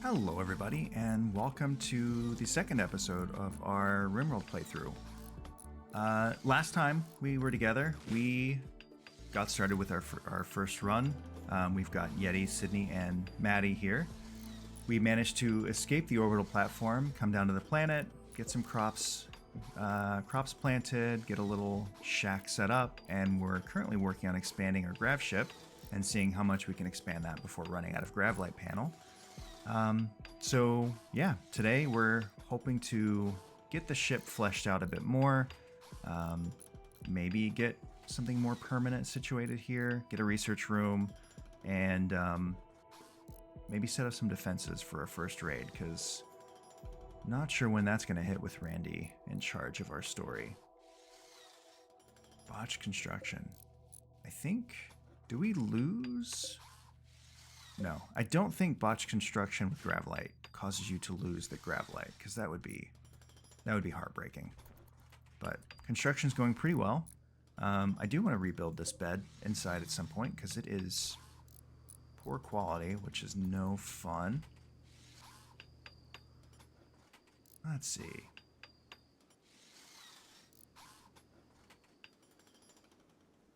Hello everybody, and welcome to the second episode of our Rimworld playthrough. Last time we were together, we got started with our first run. We've got Yeti, Sydney, and Maddie here. We managed to escape the orbital platform, come down to the planet, get some crops planted, get a little shack set up, and we're currently working on expanding our Gravship and seeing how much we can expand that before running out of Gravlight panel. So yeah, today we're hoping to get the ship fleshed out a bit more, maybe get something more permanent situated here, get a research room, and maybe set up some defenses for our first raid, because not sure when that's going to hit with Randy in charge of our story. Botched construction. I think, do we lose? No, I don't think botched construction with Gravlight causes you to lose the Gravlight, because that would be heartbreaking. But construction's going pretty well. I do want to rebuild this bed inside at some point, because it is poor quality, which is no fun. Let's see.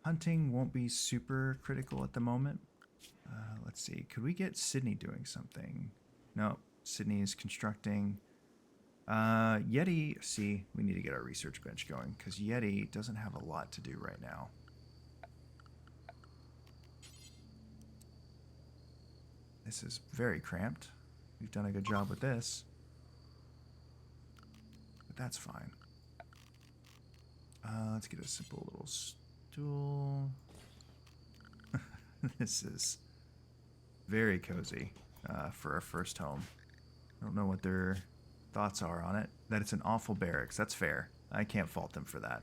Hunting won't be super critical at the moment. Let's see. Could we get Sydney doing something? No, Sydney is constructing. Yeti, see, we need to get our research bench going, because Yeti doesn't have a lot to do right now. This is very cramped. We've done a good job with this. But that's fine. Let's get a simple little stool. This is very cozy for our first home. I don't know what their thoughts are on it. That it's an awful barracks. That's fair. I can't fault them for that.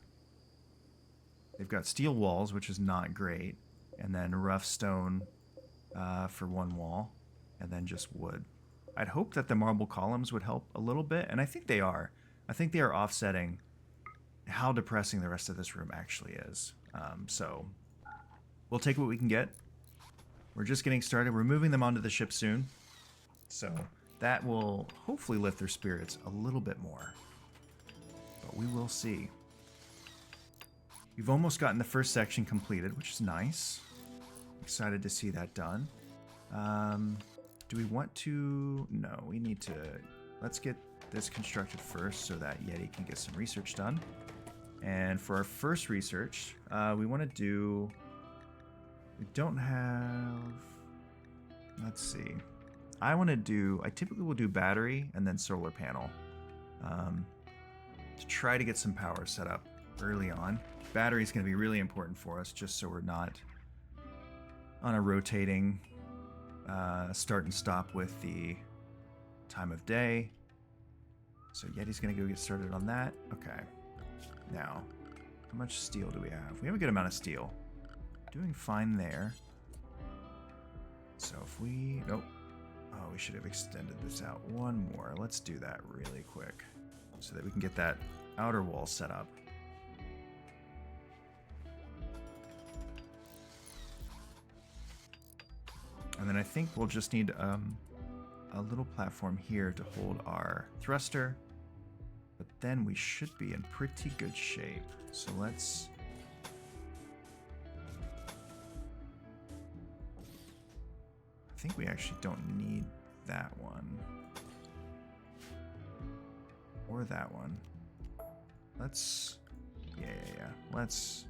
They've got steel walls, which is not great, and then rough stone for one wall, and then just wood. I'd hope that the marble columns would help a little bit, and I think they are. I think they are offsetting how depressing the rest of this room actually is. So we'll take what we can get. We're just getting started. We're moving them onto the ship soon, so that will hopefully lift their spirits a little bit more. But we will see. We've almost gotten the first section completed, which is nice. Excited to see that done. Do we want to... No, we need to... Let's get this constructed first so that Yeti can get some research done. And for our first research, we want to do... We don't have... Let's see. I typically will do battery and then solar panel. To try to get some power set up early on. Battery is going to be really important for us, just so we're not on a rotating start and stop with the time of day. So Yeti's going to go get started on that. Okay. Now, how much steel do we have? We have a good amount of steel. Doing fine there. So if we... Nope. Oh, we should have extended this out one more. Let's do that really quick so that we can get that outer wall set up. And then I think we'll just need a little platform here to hold our thruster. But then we should be in pretty good shape. So let's... I think we actually don't need that one. Or that one. Let's... Yeah. Let's...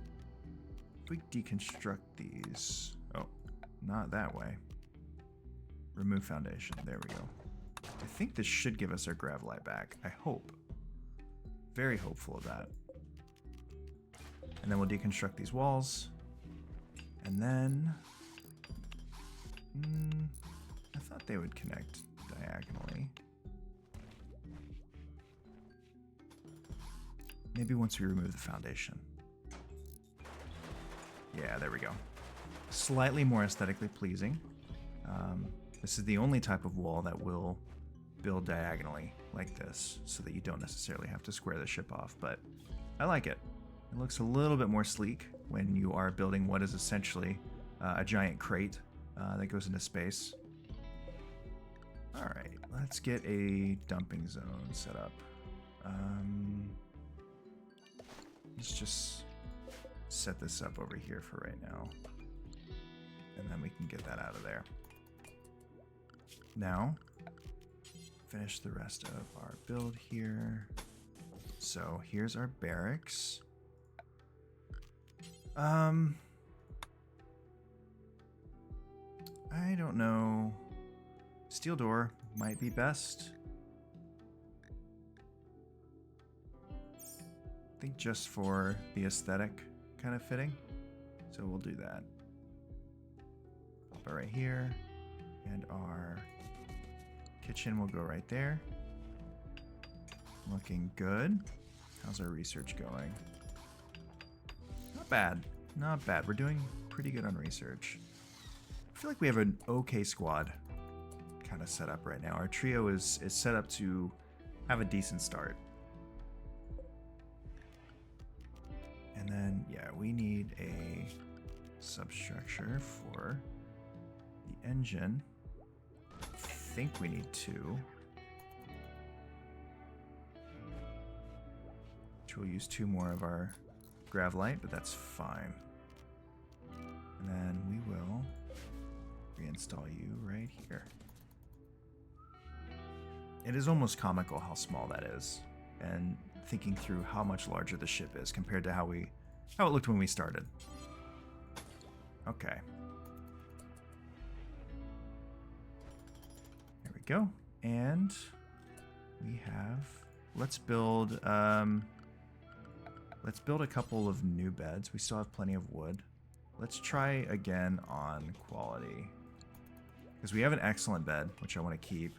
If we deconstruct these... Oh, not that way. Remove foundation. There we go. I think this should give us our Gravlight back. I hope. Very hopeful of that. And then we'll deconstruct these walls. And then... I thought they would connect diagonally. Maybe once we remove the foundation. Yeah, there we go. Slightly more aesthetically pleasing. This is the only type of wall that will build diagonally like this, so that you don't necessarily have to square the ship off, but I like it. It looks a little bit more sleek when you are building what is essentially a giant crate that goes into space. Alright, let's get a dumping zone set up. Let's just set this up over here for right now. And then we can get that out of there. Now, finish the rest of our build here. So here's our barracks. I don't know. Steel door might be best. I think just for the aesthetic kind of fitting. So we'll do that. Pop it right here. And our kitchen will go right there. Looking good. How's our research going? Not bad. Not bad. We're doing pretty good on research. I feel like we have an okay squad kind of set up right now. Our trio is set up to have a decent start. And then, yeah, we need a substructure for the engine. I think we need 2. Which we'll use 2 more of our Gravlite, but that's fine. And then we will reinstall you right here. It is almost comical how small that is, and thinking through how much larger the ship is compared to how it looked when we started. Okay. There we go. And we have, let's build a couple of new beds. We still have plenty of wood. Let's try again on quality. Because we have an excellent bed, which I want to keep.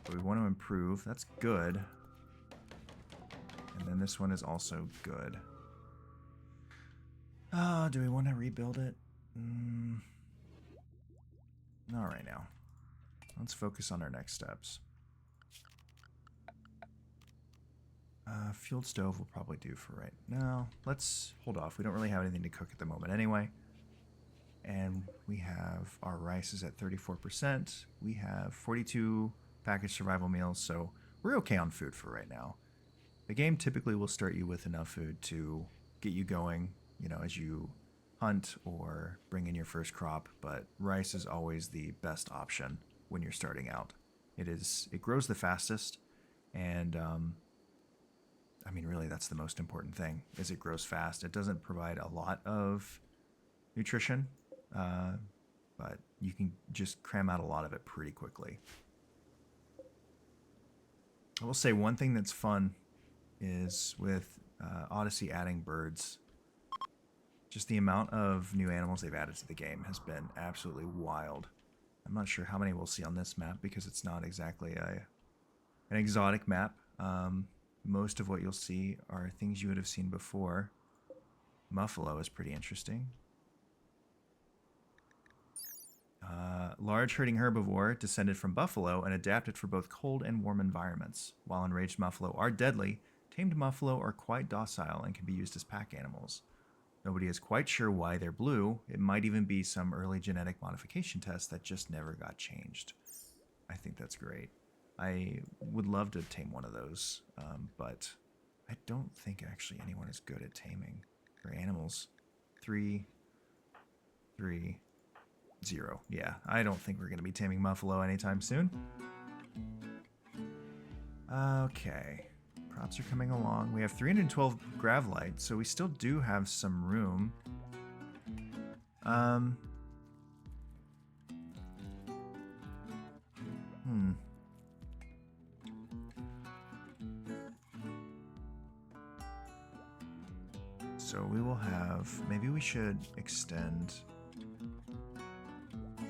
But we want to improve. That's good. And then this one is also good. Do we want to rebuild it? Not right now. Let's focus on our next steps. Fueled stove will probably do for right now. Let's hold off. We don't really have anything to cook at the moment anyway. And we have our rice is at 34%. We have 42 packaged survival meals, so we're okay on food for right now. The game typically will start you with enough food to get you going, you know, as you hunt or bring in your first crop, but rice is always the best option when you're starting out. It grows the fastest, and I mean, really, that's the most important thing, is it grows fast. It doesn't provide a lot of nutrition, but you can just cram out a lot of it pretty quickly. I will say one thing that's fun is with Odyssey adding birds. Just the amount of new animals they've added to the game has been absolutely wild. I'm not sure how many we'll see on this map because it's not exactly an exotic map. Most of what you'll see are things you would have seen before. Muffalo is pretty interesting. Large herding herbivore descended from buffalo and adapted for both cold and warm environments. While enraged muffalo are deadly, tamed muffalo are quite docile and can be used as pack animals. Nobody is quite sure why they're blue. It might even be some early genetic modification test that just never got changed. I think that's great. I would love to tame one of those, but I don't think actually anyone is good at taming for animals. 3, 3, 0. Yeah, I don't think we're going to be taming Muffalo anytime soon. Okay. Crops are coming along. We have 312 Gravlite, so we still do have some room. So we will have, maybe we should extend,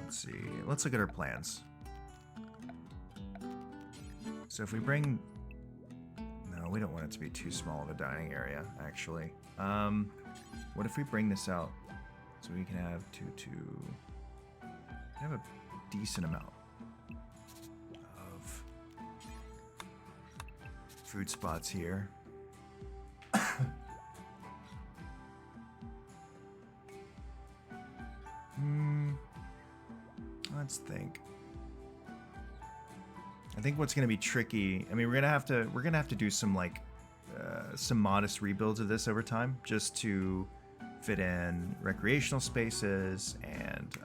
let's see, let's look at our plans. So if we bring, no, we don't want it to be too small of a dining area, actually. What if we bring this out so we can have have a decent amount of food spots here. Let's think. think what's going to be tricky. I mean, we're gonna have to do some like some modest rebuilds of this over time, just to fit in recreational spaces and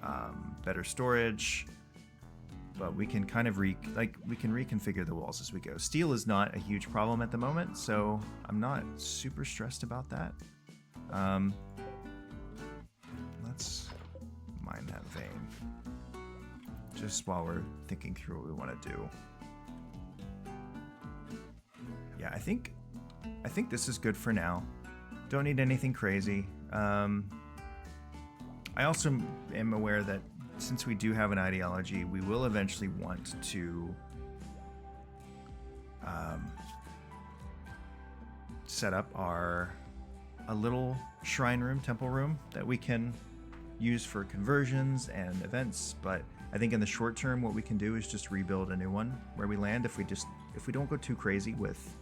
better storage. But we can kind of we can reconfigure the walls as we go. Steel is not a huge problem at the moment, so I'm not super stressed about that. Let's mine that vein, just while we're thinking through what we want to do. Yeah, I think this is good for now. Don't need anything crazy. I also am aware that since we do have an ideology, we will eventually want to set up a little shrine room, temple room that we can use for conversions and events. But I think in the short term, what we can do is just rebuild a new one where we land. If we don't go too crazy with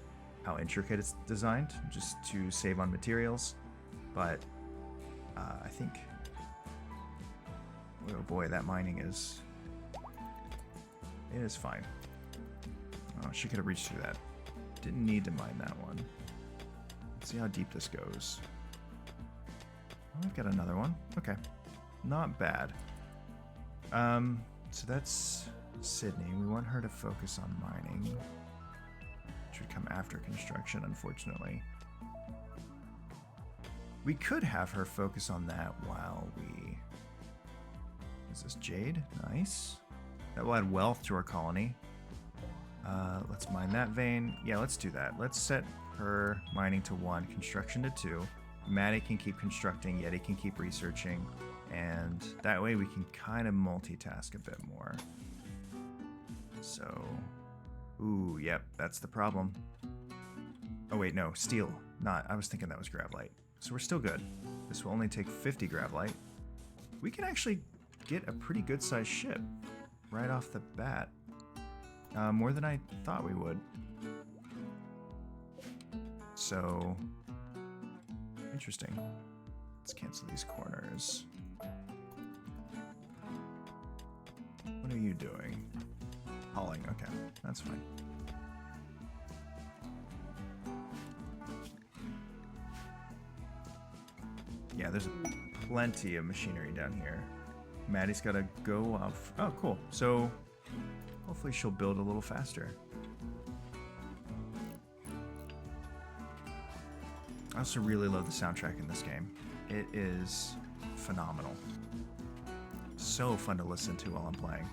how intricate it's designed, just to save on materials. But I think, oh boy, that mining it is fine. Oh, she could have reached through that. Didn't need to mine that one. Let's see how deep this goes. Oh, I've got another one. Okay, not bad. So that's Sydney. We want her to focus on mining, which would come after construction, unfortunately. We could have her focus on that while we... Is this jade? Nice. That will add wealth to our colony. Let's mine that vein. Yeah, let's do that. Let's set her mining to 1, construction to 2. Maddie can keep constructing, Yeti can keep researching, and that way we can kind of multitask a bit more. So, ooh, yep, that's the problem. Oh wait, no, steel. Not, I was thinking that was gravlite. So we're still good. This will only take 50 gravlite. We can actually get a pretty good sized ship right off the bat. More than I thought we would. So, interesting. Let's cancel these corners. What are you doing? Hauling, okay, that's fine. Yeah, there's plenty of machinery down here. Maddie's got to go off. Oh, cool. So hopefully she'll build a little faster. I also really love the soundtrack in this game. It is phenomenal. So fun to listen to while I'm playing.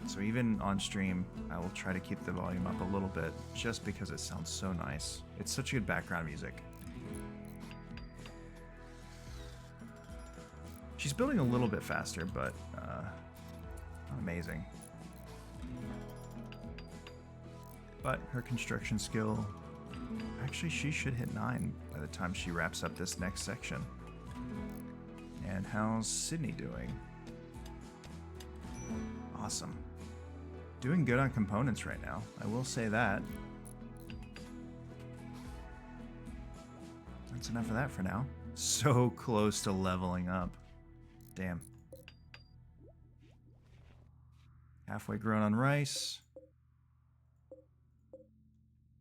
So even on stream, I will try to keep the volume up a little bit just because it sounds so nice. It's such good background music. She's building a little bit faster, but not amazing. But her construction skill, actually she should hit 9 by the time she wraps up this next section. And how's Sydney doing? Awesome. Doing good on components right now, I will say that. That's enough of that for now. So close to leveling up. Damn. Halfway grown on rice.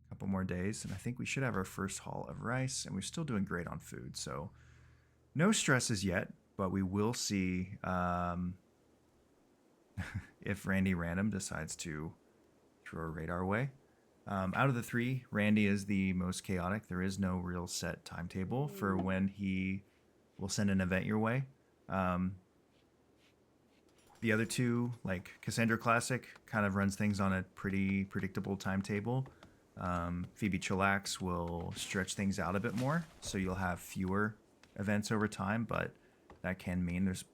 Couple more days, and I think we should have our first haul of rice, and we're still doing great on food, so no stresses yet, but we will see if Randy Random decides to throw a raid our way. Out of the 3, Randy is the most chaotic. There is no real set timetable for when he will send an event your way. The other 2, like Cassandra Classic, kind of runs things on a pretty predictable timetable. Phoebe Chillax will stretch things out a bit more, so you'll have fewer events over time, but that can mean there's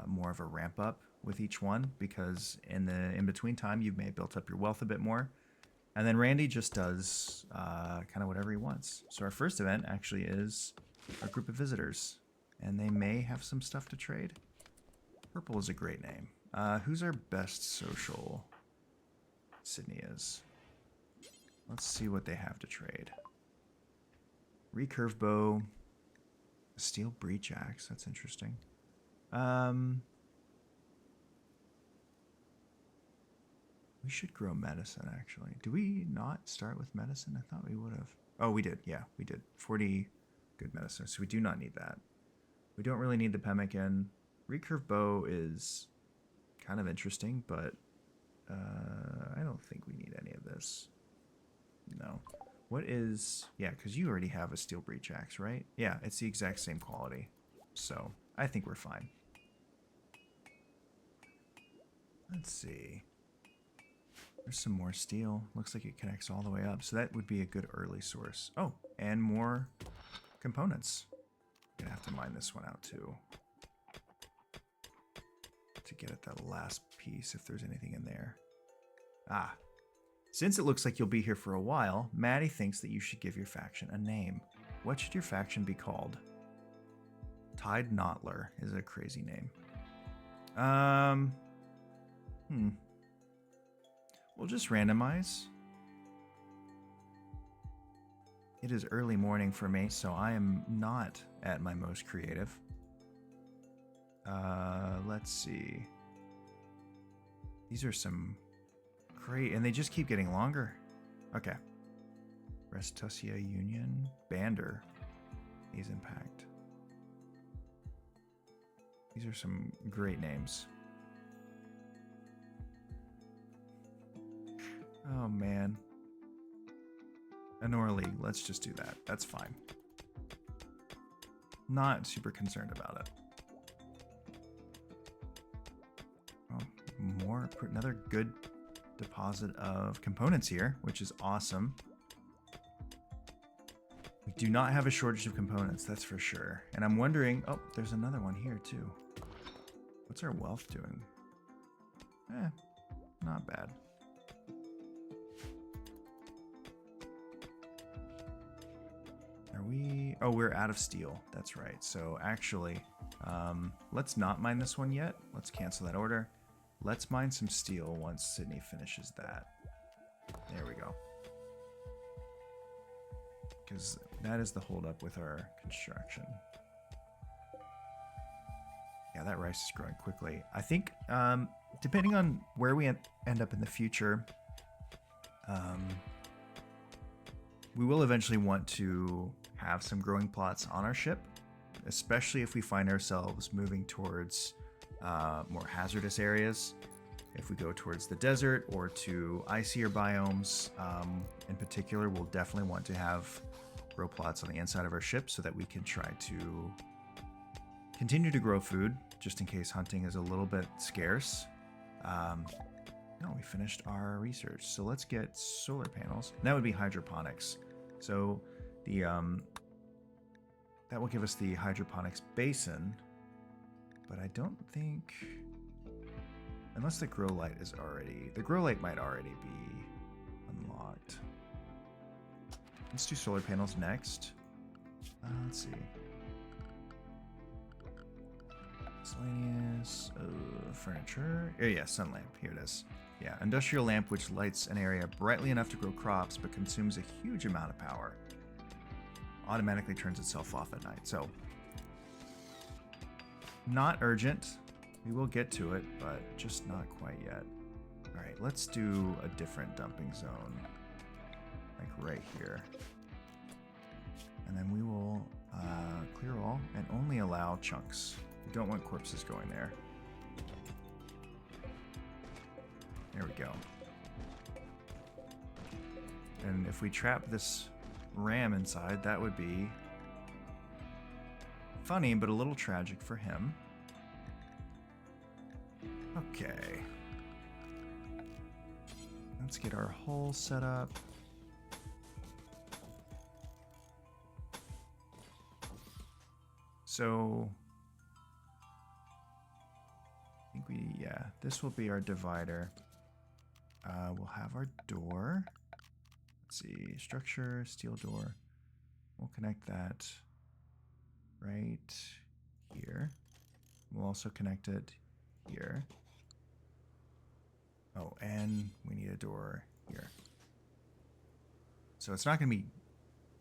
more of a ramp up with each one, because in the in-between time you may have built up your wealth a bit more. And then Randy just does kind of whatever he wants. So our first event actually is a group of visitors, and they may have some stuff to trade. Purple is a great name. Who's our best social? Sydney is. Let's see what they have to trade. Recurve bow. Steel breach axe. That's interesting. We should grow medicine, actually. Do we not start with medicine? I thought we would have. Oh, we did. Yeah, we did. 40 good medicine. So we do not need that. We don't really need the pemmican. Recurve bow is kind of interesting, but I don't think we need any of this. No. What is... Yeah, because you already have a steel breach axe, right? Yeah, it's the exact same quality. So I think we're fine. Let's see. There's some more steel. Looks like it connects all the way up. So that would be a good early source. Oh, and more components. Gonna have to mine this one out too. To get at that last piece if there's anything in there. Ah. Since it looks like you'll be here for a while, Maddie thinks that you should give your faction a name. What should your faction be called? Tide Knottler is a crazy name. We'll just randomize. It is early morning for me, so I am not at my most creative. Let's see. These are some great, and they just keep getting longer. Okay. Restusia Union. Bander. These Impact. These are some great names. Oh, man. Anora League. Let's just do that. That's fine. Not super concerned about it. Oh, another good deposit of components here, which is awesome. We do not have a shortage of components, that's for sure. And I'm wondering, oh, there's another one here too. What's our wealth doing? Not bad. Are we... Oh, we're out of steel. That's right. So actually, let's not mine this one yet. Let's cancel that order. Let's mine some steel once Sydney finishes that. There we go. Because that is the holdup with our construction. Yeah, that rice is growing quickly. I think, depending on where we end up in the future, we will eventually want to have some growing plots on our ship, especially if we find ourselves moving towards more hazardous areas. If we go towards the desert or to icier biomes, in particular, we'll definitely want to have grow plots on the inside of our ship so that we can try to continue to grow food, just in case hunting is a little bit scarce. No, we finished our research, so let's get solar panels. And that would be hydroponics. So the that will give us the hydroponics basin, but I don't think, unless the grow light is already, the grow light might already be unlocked. Let's do solar panels next. Let's see. Miscellaneous furniture. Oh yeah, sun lamp. Here it is. Yeah, industrial lamp which lights an area brightly enough to grow crops but consumes a huge amount of power. Automatically turns itself off at night. So, not urgent. We will get to it, but just not quite yet. All right, let's do a different dumping zone, like right here. And then we will clear all and only allow chunks. We don't want corpses going there. There we go. And if we trap this ram inside, that would be funny, but a little tragic for him. Okay. Let's get our hole set up. So, I think this will be our divider. We'll have our door. Let's see, structure, steel door. We'll connect that right here. We'll also connect it here. Oh, and we need a door here. So it's not going to be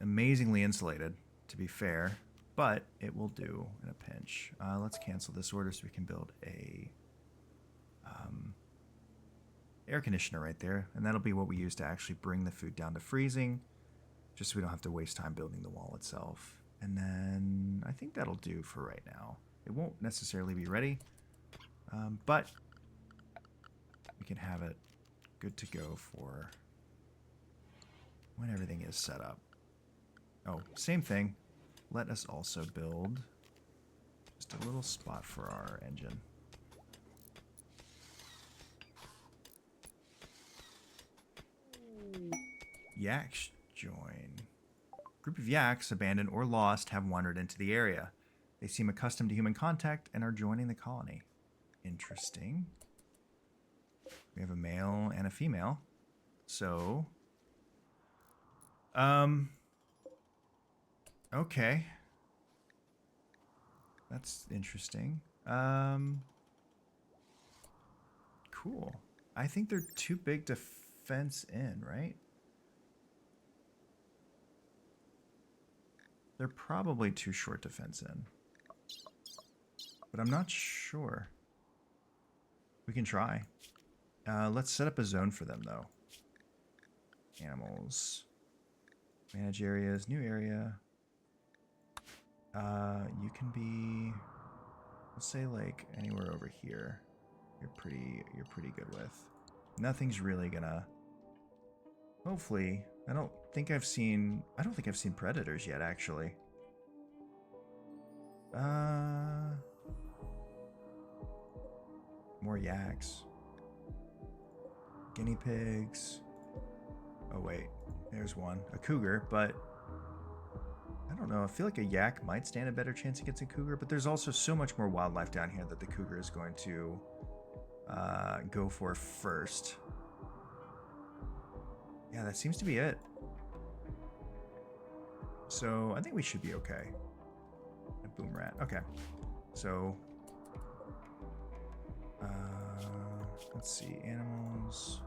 amazingly insulated, to be fair, but it will do in a pinch. Let's cancel this order so we can build a air conditioner right there, and that'll be what we use to actually bring the food down to freezing, just so we don't have to waste time building the wall itself. And then I think that'll do for right now. It won't necessarily be ready, but we can have it good to go for when everything is set up. Oh, same thing. Let us also build just a little spot for our engine. Yaks join. Group of yaks, abandoned or lost, have wandered into the area. They seem accustomed to human contact and are joining the colony. Interesting. We have a male and a female. So, okay. That's interesting. Cool. I think they're too big to fence in, right? They're probably too short to fence in. But I'm not sure. We can try. Let's set up a zone for them, though. Animals. Manage areas. New area. You can be... Let's say, like, anywhere over here. You're pretty good with. Nothing's really gonna... Hopefully... I don't think I've seen predators yet, actually. More yaks. Guinea pigs. Oh wait, there's one. A cougar, but I don't know. I feel like a yak might stand a better chance against a cougar, but there's also so much more wildlife down here that the cougar is going to go for first. Yeah, that seems to be it. So I think we should be okay. A boom rat. Okay. So let's see. Animals.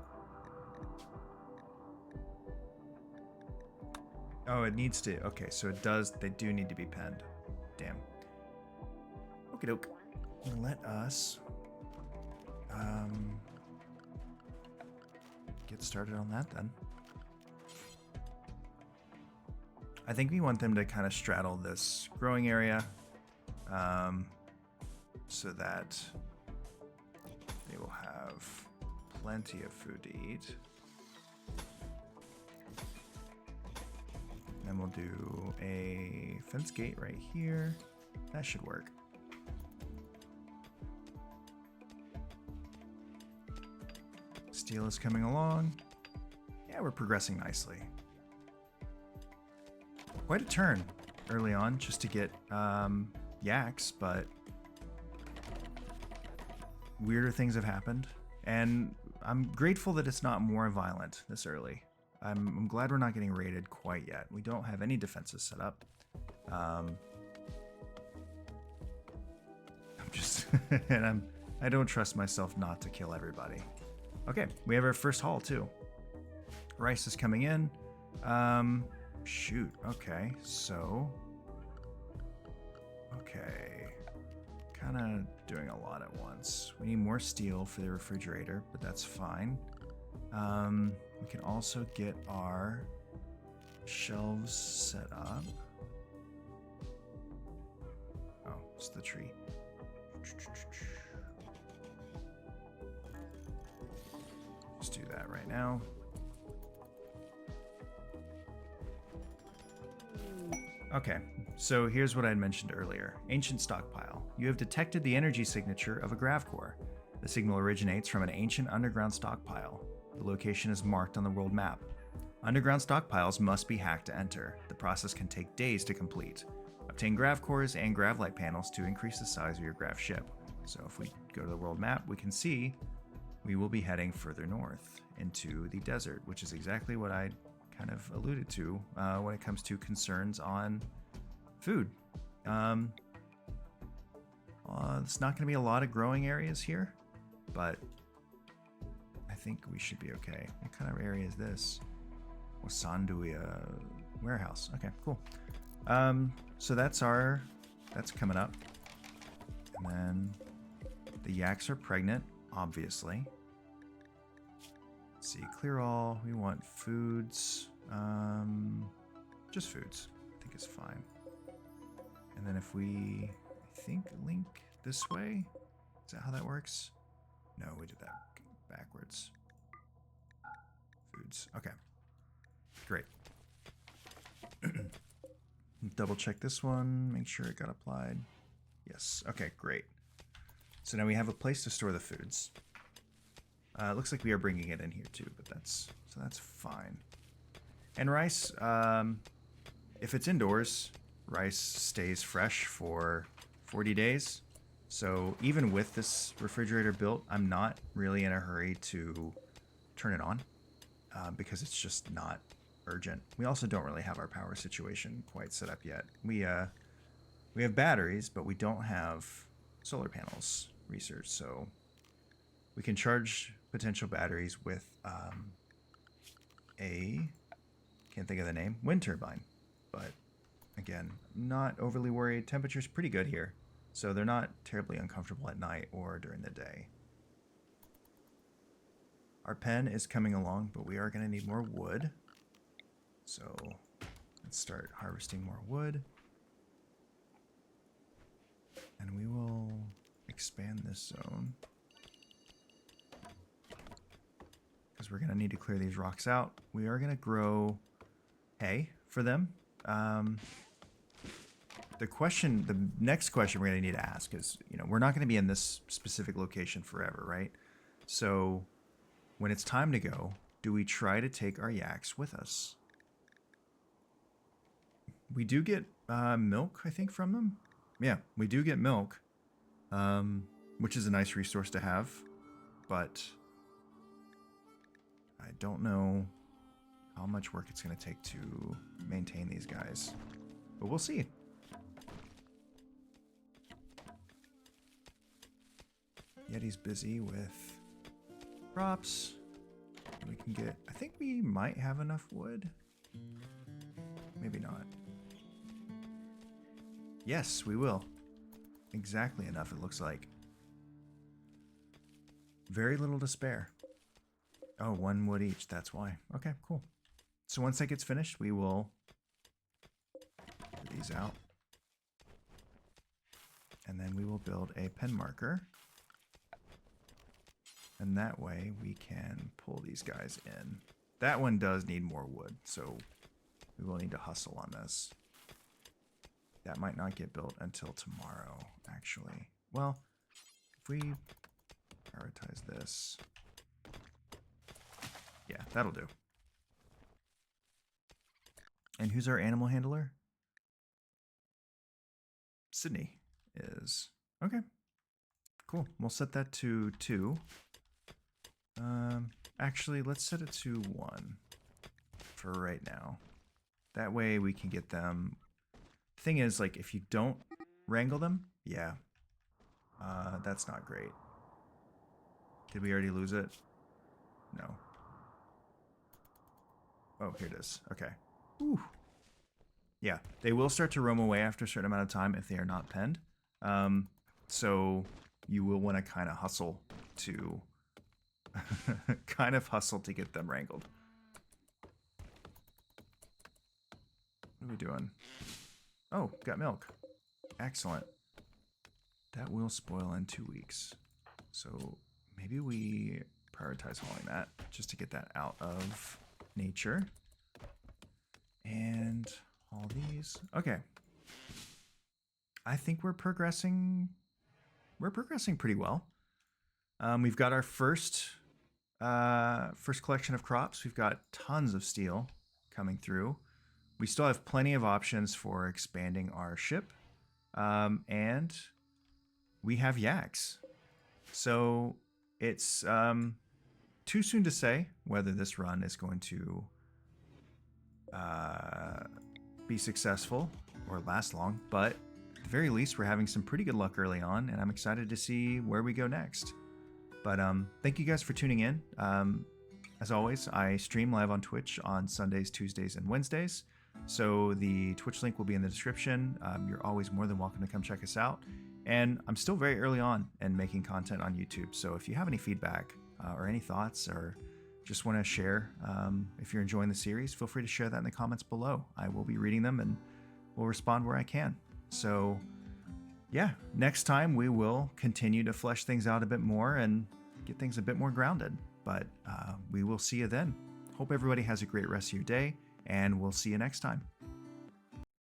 Oh, it needs to. Okay, so it does. They do need to be penned. Damn. Okie doke. Let us get started on that then. I think we want them to kind of straddle this growing area, so that they will have plenty of food to eat. Then we'll do a fence gate right here. That should work. Steel is coming along. Yeah, we're progressing nicely. Quite a turn early on just to get yaks, but weirder things have happened. And I'm grateful that it's not more violent this early. I'm glad we're not getting raided quite yet. We don't have any defenses set up. I'm just... and I don't trust myself not to kill everybody. Okay, we have our first haul too. Rice is coming in. Shoot, okay, so... Okay. Kind of doing a lot at once. We need more steel for the refrigerator, but that's fine. We can also get our shelves set up. Oh, it's the tree. Let's do that right now. Okay, so here's what I mentioned earlier. Ancient stockpile. You have detected the energy signature of a Gravcore. The signal originates from an ancient underground stockpile. The location is marked on the world map. Underground stockpiles must be hacked to enter. The process can take days to complete. Obtain Gravcores and Gravlight panels to increase the size of your Gravship. So if we go to the world map, we can see we will be heading further north into the desert, which is exactly what I kind of alluded to when it comes to concerns on food. It's not going to be a lot of growing areas here, but I think we should be okay. What kind of area is this? Wasanduia warehouse. Okay, cool. So that's coming up. And then the yaks are pregnant, obviously. Let's see, clear all. We want foods. Just foods, I think is fine. And then if we, I think, link this way. Is that how that works? No, we did that backwards. Foods. Okay. Great. Double check this one. Make sure it got applied. Yes. Okay, great. So now we have a place to store the foods. It looks like we are bringing it in here too, but that's fine. And rice, if it's indoors, rice stays fresh for 40 days. So even with this refrigerator built, I'm not really in a hurry to turn it on because it's just not urgent. We also don't really have our power situation quite set up yet. We have batteries, but we don't have solar panels research, so we can charge potential batteries with a, can't think of the name, wind turbine. But again, not overly worried. Temperature's pretty good here, so they're not terribly uncomfortable at night or during the day. Our pen is coming along, but we are going to need more wood. So let's start harvesting more wood. And we will expand this zone. Because we're going to need to clear these rocks out. We are going to grow hay for them. The next question we're going to need to ask is, we're not going to be in this specific location forever, right? So when it's time to go, do we try to take our yaks with us? We do get milk, I think, from them. Yeah, we do get milk, which is a nice resource to have, but I don't know how much work it's going to take to maintain these guys, but we'll see. Yeti's busy with crops. We can get, I think we might have enough wood. Maybe not. Yes, we will. Exactly enough, it looks like. Very little to spare. Oh, 1 wood each, that's why. Okay, cool. So once that gets finished, we will get these out. And then we will build a pen marker. And that way we can pull these guys in. That one does need more wood, so we will need to hustle on this. That might not get built until tomorrow, actually. Well, if we prioritize this. Yeah, that'll do. And who's our animal handler? Sydney is. Okay. Cool. We'll set that to 2. Actually, let's set it to 1 for right now. That way we can get them. The thing is, like, if you don't wrangle them, yeah, that's not great. Did we already lose it? No. Oh, here it is. Okay. Ooh. Yeah, they will start to roam away after a certain amount of time if they are not penned. So you will want to kind of hustle to to get them wrangled. What are we doing? Oh, got milk. Excellent. That will spoil in 2 weeks. So maybe we prioritize hauling that just to get that out of nature. And all these. Okay. I think we're progressing. We're progressing pretty well. We've got our first collection of crops. We've got tons of steel coming through. We still have plenty of options for expanding our ship. And we have yaks. So it's too soon to say whether this run is going to be successful or last long, but at the very least, we're having some pretty good luck early on, and I'm excited to see where we go next. But thank you guys for tuning in. As always, I stream live on Twitch on Sundays, Tuesdays, and Wednesdays. So the Twitch link will be in the description. You're always more than welcome to come check us out. And I'm still very early on in making content on YouTube. So if you have any feedback or any thoughts or just want to share. If you're enjoying the series, feel free to share that in the comments below. I will be reading them and will respond where I can. So yeah, next time we will continue to flesh things out a bit more and get things a bit more grounded. But we will see you then. Hope everybody has a great rest of your day, and we'll see you next time.